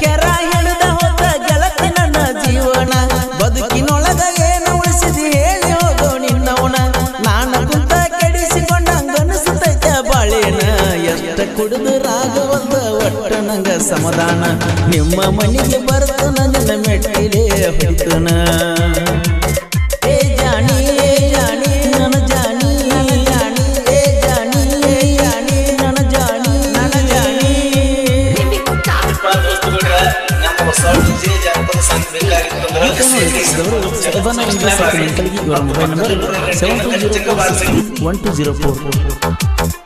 ಕೆರ ಹಿಡಿದ ಹೋದ ಗೆಳತಿ ನನ್ನ ಜೀವನ ಬದುಕಿನೊಳಗ ಏನು ಉಳಿಸಿದಿ ಹೇಳಿ ಹೋಗೋ ನಿನ್ನವನ ನಾನು ಕುಂತ ಕೆಡಿಸಿಕೊಂಡಂಗನಿಸುತ್ತೈತೆ ಬಾಳೇನ ಎಷ್ಟ ಕುಡಿದು ರಾಗವಂತ ಒಟ್ಟ ನಂಗ ಸಮಾಧಾನ ನಿಮ್ಮ ಮನೆಗೆ ಬರ್ತನ ನಿನ್ನ ಮೆಟ್ಟಿಲೆ ಹೊಯ್ತನ ಏ ಜಾನಿ ನನ್ನ ಜಾನಿ ಏ ಜಾನಿ ನನ್ನ ಜಾನಿ ಮೊಬೈಲ್ ನಂಬರ್ 72041204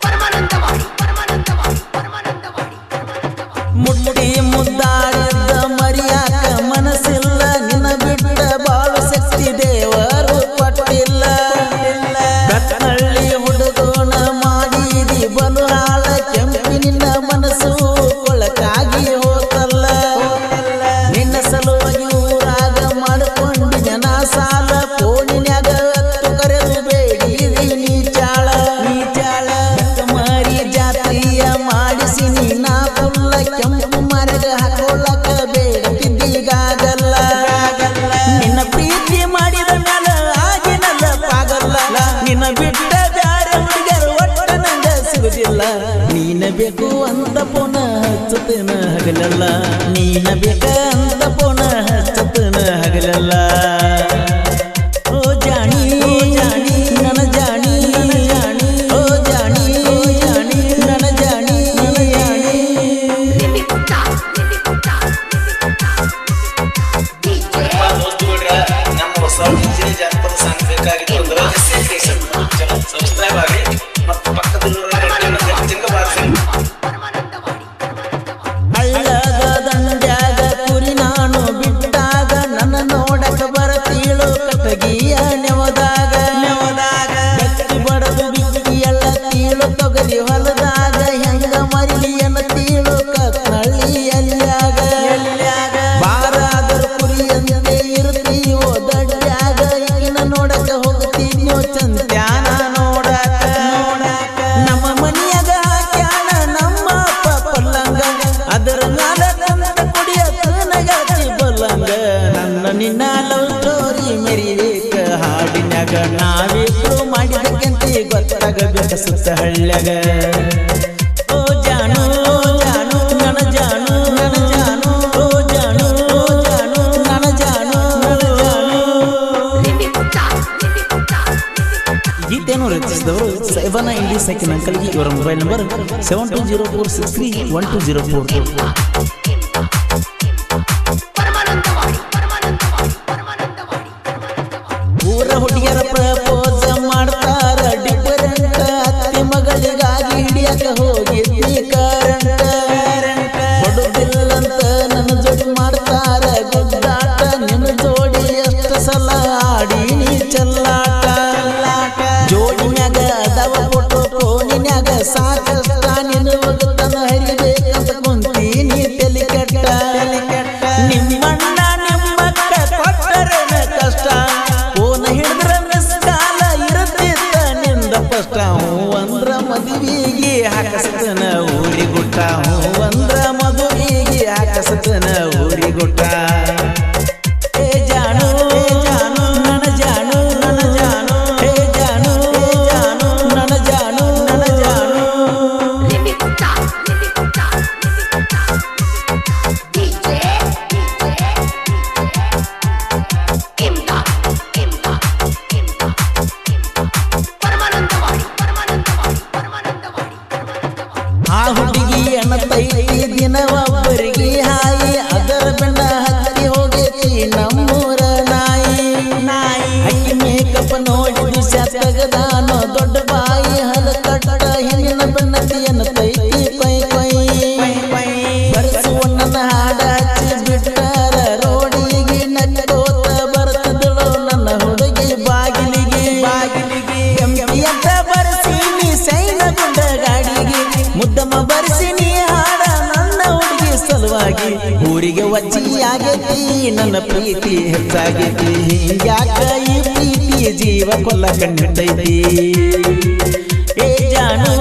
ಮುಟ್ಟಿ ಮುದ್ದಾಡಿದ್ದ ಮರಿಯಾಕ ಮನಸ್ಸಿಲ್ಲ ನಿನ್ನ ಬಿಟ್ಟ ಬಾಳು ಶಕ್ತಿ ದೇವರು ಕೊಟ್ಟಿಲ್ಲ ಕತ್ತಳ್ಳಿ ಹುಡುಗೋಣ ಮಾಡಿದಿ ಬಲು ಹಾಳ ಕೆಂಪಿನಿನ್ನ ಮನಸ್ಸು ಕೊಳಕಾಗಿ ಹೋತಲ್ಲ ನಿನ್ನ ಸಲುವಾಗಿ ಊರಾಗ ಮಾಡಿಕೊಂಡಿನ ನಾ ಸಾಲ ಫೋನಿನ್ಯಾಗ ಹತ್ತು ಕರೆದು ಬೇಡಿದಿ ನೀ ಚಾಳ ಮಾರಿ ಜಾತ್ರೆಯ ಮಾಡಿಸಿ ನೀನ ಫುಲ್ಲ ಕೆಂಪು ಮರಗ ಹಾಕೊಳ್ಳಕ ಬೇಡತಿದ್ದೀಗಾಗಲ್ಲ ನಿನ್ನ ಪ್ರೀತಿ ಮಾಡಿದ ಮ್ಯಾಲ ಆಗಿನಲ್ಲ ಪಾಗಲ್ಲ ನಿನ್ನ ಬಿಟ್ಟ ಬ್ಯಾರೆ ಹುಡುಗರು ಒಟ್ಟ ನಂಗ ಸಿಗುದಿಲ್ಲ ನೀನ ಬೇಕು ಅಂತ ಪುನ ಹಚ್ಚತನ ಹಗಲಲ್ಲ ನೀನ ಬೇಕ ಅಂತ ಪುನ ಹಚ್ಚತನ ಹಗಲಲ್ಲ ಓ ಜಾನಿ ನನ್ನ ಜಾನಿ ಓ ಜಾನಿ ನನ್ನ ಜಾನಿ ಹಳ್ಳದ ದಂಡ್ಯಾಗ ಕುರಿ ನಾನು ಬಿಟ್ಟಾಗ ನನ್ನ ನೋಡಕ ಬರತೀಳು ಕಟಗಿಯ ನೆವದಾಗ ಗಟ್ಟಿ ಬಡದು ಬಿಕ್ಕಿ ಎಲ್ಲ ತೀಳು ತೊಗರಿ ಹೊಲದಾಗ ಹೆಂಗ ಮರಿಲಿಯನ್ನ ತೀಳು ಕಳ್ಳಿಯಲ್ಲಾಗ ಬಾರಾದರ ಕುರಿಯಂತೆ ಇರ್ತೀವೋ ದಡ್ಡ್ಯಾಗ ಈಗಿನ ನೋಡಕ ಹೋಗ್ತೀವೋ ಚಂದ್ಯಾನ ನೋಡಕ ನಮ್ಮ ಮನಿಯಾಗ ಹಾಕ್ಯಾಣ ನಮ್ಮ ಅಪ್ಪ ಪಲ್ಲಂಗ ಅದರ ಮ್ಯಾಲ ಕುಂತ ಕುಡಿಯತ್ತ ನಗತಿ ಬಲ್ಲಂಗ ನನ್ನ ನಿನ್ನ ಲವ್ ಸ್ಟೋರಿ ಮೆರಿಬೇಕ ಹಾಡಿನ್ಯಾಗ ನಾವಿಬ್ರು ಮಾಡಿದಕ್ಕಂತೆ ಗೊತ್ತಾಗಬೇಕ ಸುತ್ತ ಹಳ್ಳ್ಯಾಗ ಓ ಜಾನು ನನ್ನ ಜಾನು ಓ ಜಾನು ನನ್ನ ಜಾನು ಗೀತೆಯನ್ನು ರಚಿಸಿದವರು ಸೈಬನ ಇಂಡಿ ಸೈಕಿನ್ ಅಂಕಲ್ಗೆ ಇವರ ಮೊಬೈಲ್ ನಂಬರ್ 7204631204 ಊರ ಹುಡುಗಿಯರ ಪ್ರಪೋಸ್ ಮಾಡ್ತಾರ ಡಿಫರೆಂಟ್ ಅತ್ತಿ ಮಗಳಿಗಾಗಿ ಹಿಡಿಯಕ ಹೋಗಿದ್ನಿ ಕರೆಂಟ್ ಕೊಡುದಿಲ್ಲಂತ ನನ್ನ ಜೋಡಿ ಮಾಡ್ತಾರ ಗುದ್ದಾಟ ನಿನ್ನ ಜೋಡಿ ಎಷ್ಟು ಸಲ ಆಡಿ ನೀ ಚಲ್ಲಾಟ ಜೋಡಿನ್ಯಾಗ ಅದಾವ ಫೋಟೋ ಫೋನಿನ್ಯಾಗ ಸಾಕಷ್ಟ ನಿನ್ನ ಒಗತನ ಹರಿಬೇಕಂತ ಕುಂತೀನಿ ತಲೆ ಕೆಟ್ಟ ನಿಮ್ಮಣ್ಣ ನಿಮ್ಮಕ್ಕ ಕೊಟ್ಟರೇನ ಕಷ್ಟ ಫೋನ್ ಹಿಡಿದ್ರ ಮಿಸ್ ಕಾಲ ಇರುತ್ತಿತ್ತ ನಿಂದ ಫಸ್ಟ್ ಅಂದ್ರ ಮದುವೆಗೆ ಹಾಕಸ್ತನ ಊರಿಗುಟ್ಟ ಅಂದ್ರ ಮದುವೆಗೆ ಹಾಕಸ್ತನ ಊರಿಗುಟ್ಟ ಏ ಜಾನು ನನ್ನ ಜಾನು ಹೇ ಜಾನು ನನ್ನ ಜಾನು ಆ ಹುಡುಗಿ ಅನ್ನತೈತಿ ದಿನ ಒಬ್ಬರಿಗೆ ಹಾಯಿ ಅದರ ಬೆಣ್ಣ ಹತ್ತಿ ಹೋಗೈತಿ ನಮ್ಮೂರ ನಾಯಿ ಅಕ್ಕಿ ಮೇಕಪ್ ನೋಡಿ ದಿಶ ತೆಗದಾನೋ ದೊಡ್ಡ ಬಾಯಿ ಹಲ ಕಟ್ಟ ಹೆಣ್ಣಿನ ಬೆಣ್ಣತಿ ಅನ್ನತೈತಿ ಪೈ ಬರಸುವಣ್ಣನ ಹಾಡ ಹಚ್ಚಿ ಬಿಟ್ಟಾರ ರೋಡಿಗೆ ನಕ್ಕೋತ ಬರ್ತದಳು ನನ್ನ ಹುಡುಗಿ ಬಾಗಿಲಿಗೆ ಎಂಪಿ ಅಂತ ಬರ್ಸಿ ನೀ ಸೈನ ಗುಂಡ ಗಾಡಿಗೆ ಮುದ್ದಮ್ಮ ಬರ್ಸಿ ನೀ ಹಾಡ ನನ್ನ ಹುಡುಗಿ ಸಲುವಾಗಿ ಊರಿಗೆ ವಜ್ಜಿಯಾಗೈತಿ ನನ್ನ ಪ್ರೀತಿ ಹೆಚ್ಚಾಗೈತಿ ಯಾಕ ಈ ಪ್ರೀತಿ ಜೀವ ಕೊಲ್ಲ ಕಣ್ಣಿಟ್ಟೈತಿ ಏ ಜಾನು